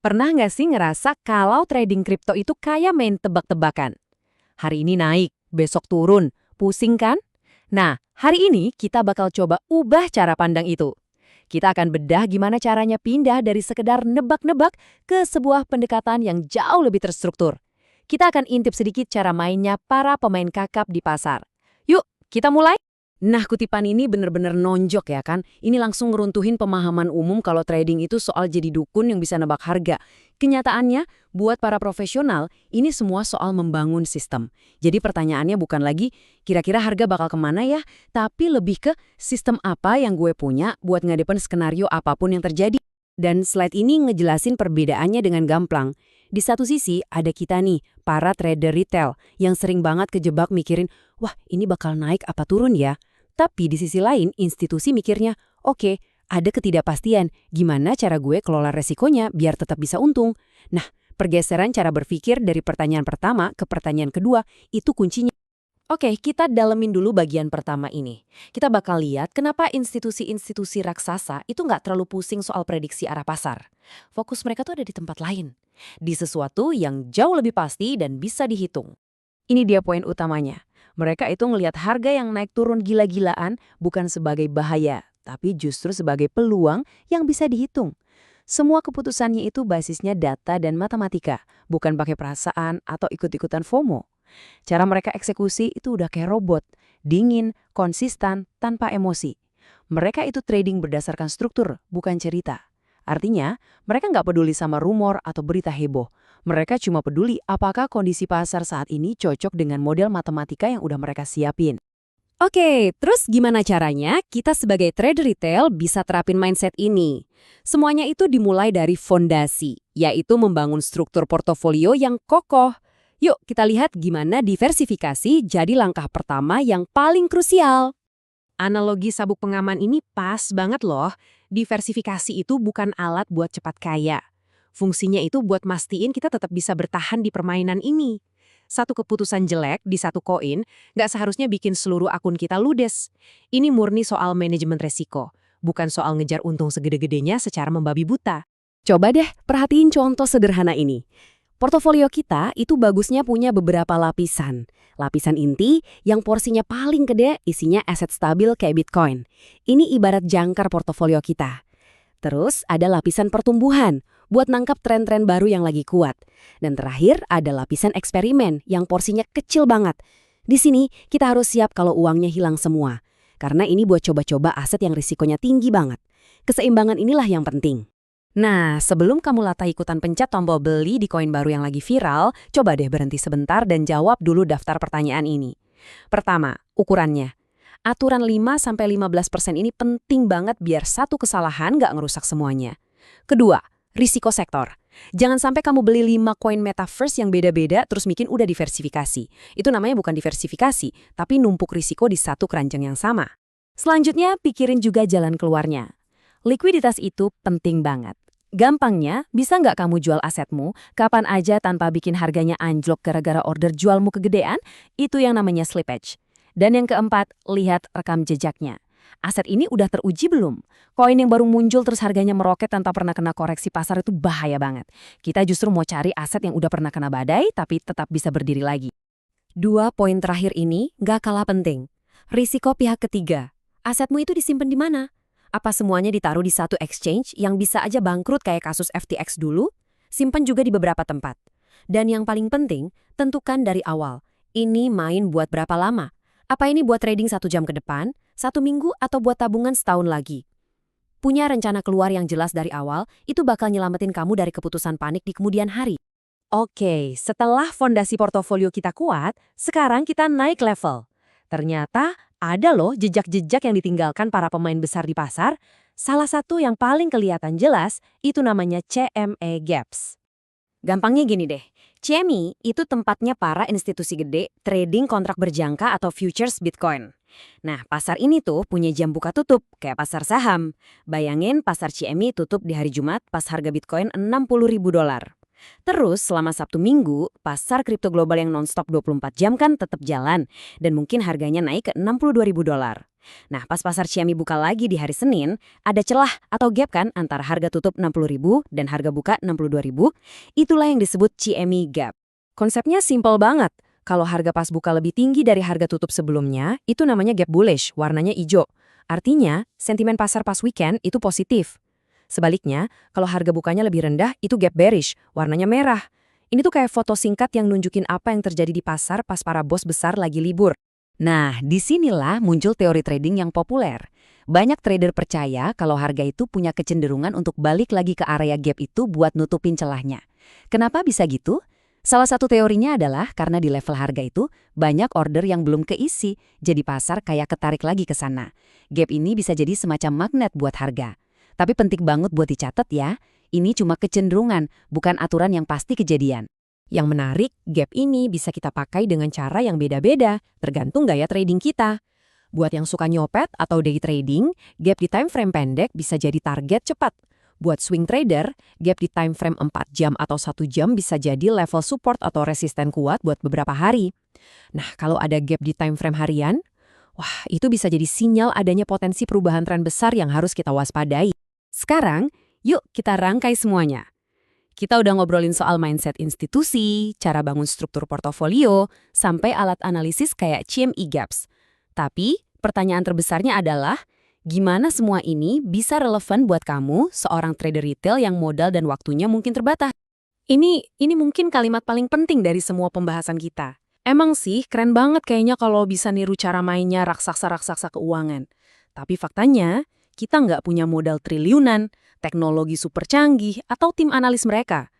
Pernah nggak sih ngerasa kalau trading kripto itu kayak main tebak-tebakan? Hari ini naik, besok turun, pusing kan? Nah, hari ini kita bakal coba ubah cara pandang itu. Kita akan bedah gimana caranya pindah dari sekedar nebak-nebak ke sebuah pendekatan yang jauh lebih terstruktur. Kita akan intip sedikit cara mainnya para pemain kakap di pasar. Yuk, kita mulai! Nah, kutipan ini bener-bener nonjok ya kan? Ini langsung ngeruntuhin pemahaman umum kalau trading itu soal jadi dukun yang bisa nebak harga. Kenyataannya, buat para profesional, ini semua soal membangun sistem. Jadi pertanyaannya bukan lagi, kira-kira harga bakal kemana ya? Tapi lebih ke, sistem apa yang gue punya buat ngadepin skenario apapun yang terjadi. Dan slide ini ngejelasin perbedaannya dengan gamblang. Di satu sisi, ada kita nih, para trader retail, yang sering banget kejebak mikirin, wah ini bakal naik apa turun ya? Tapi di sisi lain, institusi mikirnya, oke, ada ketidakpastian, gimana cara gue kelola resikonya biar tetap bisa untung? Nah, pergeseran cara berpikir dari pertanyaan pertama ke pertanyaan kedua, itu kuncinya. Oke, kita dalemin dulu bagian pertama ini. Kita bakal lihat kenapa institusi-institusi raksasa itu nggak terlalu pusing soal prediksi arah pasar. Fokus mereka tuh ada di tempat lain. Di sesuatu yang jauh lebih pasti dan bisa dihitung. Ini dia poin utamanya. Mereka itu ngelihat harga yang naik turun gila-gilaan bukan sebagai bahaya, tapi justru sebagai peluang yang bisa dihitung. Semua keputusannya itu basisnya data dan matematika, bukan pakai perasaan atau ikut-ikutan FOMO. Cara mereka eksekusi itu udah kayak robot, dingin, konsisten, tanpa emosi. Mereka itu trading berdasarkan struktur, bukan cerita. Artinya, mereka nggak peduli sama rumor atau berita heboh. Mereka cuma peduli apakah kondisi pasar saat ini cocok dengan model matematika yang udah mereka siapin. Oke, terus gimana caranya kita sebagai trader retail bisa terapin mindset ini? Semuanya itu dimulai dari fondasi, yaitu membangun struktur portofolio yang kokoh. Yuk kita lihat gimana diversifikasi jadi langkah pertama yang paling krusial. Analogi sabuk pengaman ini pas banget loh. Diversifikasi itu bukan alat buat cepat kaya. Fungsinya itu buat mastiin kita tetap bisa bertahan di permainan ini. Satu keputusan jelek di satu koin nggak seharusnya bikin seluruh akun kita ludes. Ini murni soal manajemen resiko, bukan soal ngejar untung segede-gedenya secara membabi buta. Coba deh perhatiin contoh sederhana ini. Portofolio kita itu bagusnya punya beberapa lapisan. Lapisan inti yang porsinya paling gede isinya aset stabil kayak Bitcoin. Ini ibarat jangkar portofolio kita. Terus ada lapisan pertumbuhan buat nangkap tren-tren baru yang lagi kuat. Dan terakhir ada lapisan eksperimen yang porsinya kecil banget. Di sini kita harus siap kalau uangnya hilang semua. Karena ini buat coba-coba aset yang risikonya tinggi banget. Keseimbangan inilah yang penting. Nah, sebelum kamu latah ikutan pencet tombol beli di koin baru yang lagi viral, coba deh berhenti sebentar dan jawab dulu daftar pertanyaan ini. Pertama, ukurannya. Aturan 5-15% ini penting banget biar satu kesalahan nggak ngerusak semuanya. Kedua, risiko sektor. Jangan sampai kamu beli 5 koin metaverse yang beda-beda terus bikin udah diversifikasi. Itu namanya bukan diversifikasi, tapi numpuk risiko di satu keranjang yang sama. Selanjutnya, pikirin juga jalan keluarnya. Likuiditas itu penting banget. Gampangnya, bisa nggak kamu jual asetmu kapan aja tanpa bikin harganya anjlok gara-gara order jualmu kegedean? Itu yang namanya slippage. Dan yang keempat, lihat rekam jejaknya. Aset ini udah teruji belum? Koin yang baru muncul terus harganya meroket tanpa pernah kena koreksi pasar itu bahaya banget. Kita justru mau cari aset yang udah pernah kena badai tapi tetap bisa berdiri lagi. Dua poin terakhir ini nggak kalah penting. Risiko pihak ketiga. Asetmu itu disimpan di mana? Apa semuanya ditaruh di satu exchange yang bisa aja bangkrut kayak kasus FTX dulu? Simpan juga di beberapa tempat. Dan yang paling penting, tentukan dari awal. Ini main buat berapa lama? Apa ini buat trading 1 jam ke depan, 1 minggu, atau buat tabungan setahun lagi? Punya rencana keluar yang jelas dari awal, itu bakal nyelamatin kamu dari keputusan panik di kemudian hari. Oke, setelah fondasi portofolio kita kuat, sekarang kita naik level. Ternyata ada loh jejak-jejak yang ditinggalkan para pemain besar di pasar. Salah satu yang paling kelihatan jelas, itu namanya CME Gaps. Gampangnya gini deh, CME itu tempatnya para institusi gede trading kontrak berjangka atau futures Bitcoin. Nah, pasar ini tuh punya jam buka tutup, kayak pasar saham. Bayangin pasar CME tutup di hari Jumat pas harga Bitcoin $60.000. Terus selama Sabtu Minggu, pasar kripto global yang nonstop 24 jam kan tetap jalan, dan mungkin harganya naik ke $62.000. Nah, pas pasar CME buka lagi di hari Senin, ada celah atau gap kan antara harga tutup 60.000 dan harga buka 62.000. Itulah yang disebut CME gap. Konsepnya simpel banget. Kalau harga pas buka lebih tinggi dari harga tutup sebelumnya, itu namanya gap bullish, warnanya hijau. Artinya, sentimen pasar pas weekend itu positif. Sebaliknya, kalau harga bukanya lebih rendah, itu gap bearish, warnanya merah. Ini tuh kayak foto singkat yang nunjukin apa yang terjadi di pasar pas para bos besar lagi libur. Nah, disinilah muncul teori trading yang populer. Banyak trader percaya kalau harga itu punya kecenderungan untuk balik lagi ke area gap itu buat nutupin celahnya. Kenapa bisa gitu? Salah satu teorinya adalah karena di level harga itu banyak order yang belum keisi, jadi pasar kayak ketarik lagi ke sana. Gap ini bisa jadi semacam magnet buat harga. Tapi penting banget buat dicatat ya, ini cuma kecenderungan, bukan aturan yang pasti kejadian. Yang menarik, gap ini bisa kita pakai dengan cara yang beda-beda, tergantung gaya trading kita. Buat yang suka nyopet atau day trading, gap di time frame pendek bisa jadi target cepat. Buat swing trader, gap di time frame 4 jam atau 1 jam bisa jadi level support atau resisten kuat buat beberapa hari. Nah, kalau ada gap di time frame harian, wah, itu bisa jadi sinyal adanya potensi perubahan tren besar yang harus kita waspadai. Sekarang, yuk kita rangkai semuanya. Kita udah ngobrolin soal mindset institusi, cara bangun struktur portofolio, sampai alat analisis kayak CME gaps. Tapi, pertanyaan terbesarnya adalah, gimana semua ini bisa relevan buat kamu, seorang trader retail yang modal dan waktunya mungkin terbatas? Ini mungkin kalimat paling penting dari semua pembahasan kita. Emang sih, keren banget kayaknya kalau bisa niru cara mainnya raksasa-raksasa keuangan. Tapi faktanya, kita nggak punya modal triliunan, teknologi super canggih, atau tim analis mereka.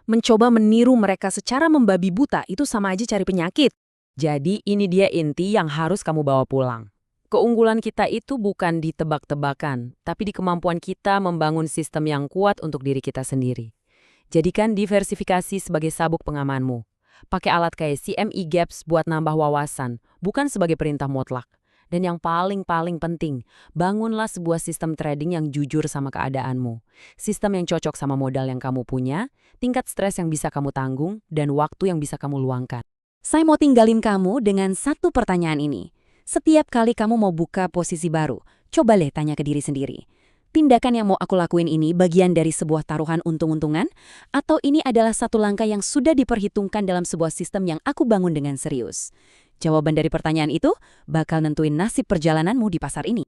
Mencoba meniru mereka secara membabi buta itu sama aja cari penyakit. Jadi ini dia inti yang harus kamu bawa pulang. Keunggulan kita itu bukan di tebak-tebakan, tapi di kemampuan kita membangun sistem yang kuat untuk diri kita sendiri. Jadikan diversifikasi sebagai sabuk pengamanmu. Pakai alat kayak CME Gaps buat nambah wawasan, bukan sebagai perintah mutlak. Dan yang paling penting, bangunlah sebuah sistem trading yang jujur sama keadaanmu. Sistem yang cocok sama modal yang kamu punya, tingkat stres yang bisa kamu tanggung, dan waktu yang bisa kamu luangkan. Saya mau tinggalin kamu dengan satu pertanyaan ini. Setiap kali kamu mau buka posisi baru, coba deh tanya ke diri sendiri. Tindakan yang mau aku lakuin ini bagian dari sebuah taruhan untung-untungan? Atau ini adalah satu langkah yang sudah diperhitungkan dalam sebuah sistem yang aku bangun dengan serius? Jawaban dari pertanyaan itu bakal nentuin nasib perjalananmu di pasar ini.